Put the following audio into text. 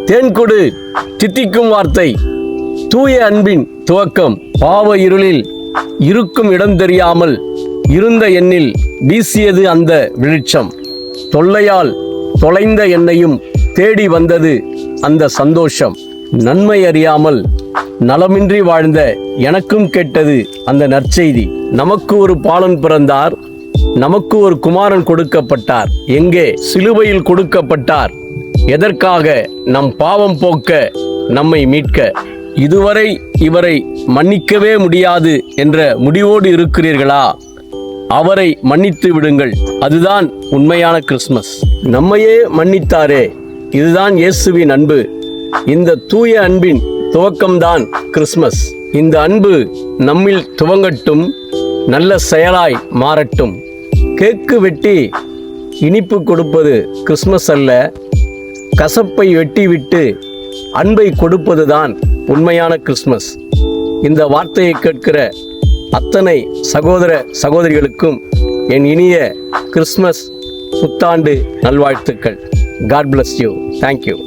தேன்கொடு தித்திக்கும் வார்த்தை, தூய அன்பின் துவக்கம். பாவ இருளில் இருக்கும் இடம் தெரியாமல் இருந்த எண்ணில் வீசியது அந்த வெளிச்சம். தொல்லையால் தொலைந்த என்னையும் தேடி வந்தது அந்த சந்தோஷம். நன்மை அறியாமல் நலமின்றி வாழ்ந்த எனக்கும் கேட்டது அந்த நற்செய்தி. நமக்கு ஒரு பாலன் பிறந்தார், நமக்கு ஒரு குமாரன் கொடுக்கப்பட்டார். எங்கே? சிலுவையில் கொடுக்கப்பட்டார். எதற்காக? நம் பாவம் போக்க, நம்மை மீட்க. இதுவரை இவரை மன்னிக்கவே முடியாது என்ற முடிவோடு இருக்கிறீர்களா? அவரை மன்னித்து விடுங்கள். அதுதான் உண்மையான கிறிஸ்மஸ். நம்மையே மன்னித்தாரே, இதுதான் இயேசுவின் அன்பு. இந்த தூய அன்பின் துவக்கம்தான் கிறிஸ்மஸ். இந்த அன்பு நம்மில் துவங்கட்டும், நல்ல செயலாய் மாறட்டும். கேக்கு வெட்டி இனிப்பு கொடுப்பது கிறிஸ்மஸ் அல்ல, கசப்பை வெட்டிவிட்டு அன்பை கொடுப்பதுதான் உண்மையான கிறிஸ்மஸ். இந்த வார்த்தையை கேட்கிற அத்தனை சகோதர சகோதரிகளுக்கும் என் இனிய கிறிஸ்மஸ் புத்தாண்டு நல்வாழ்த்துக்கள். God bless you. Thank you.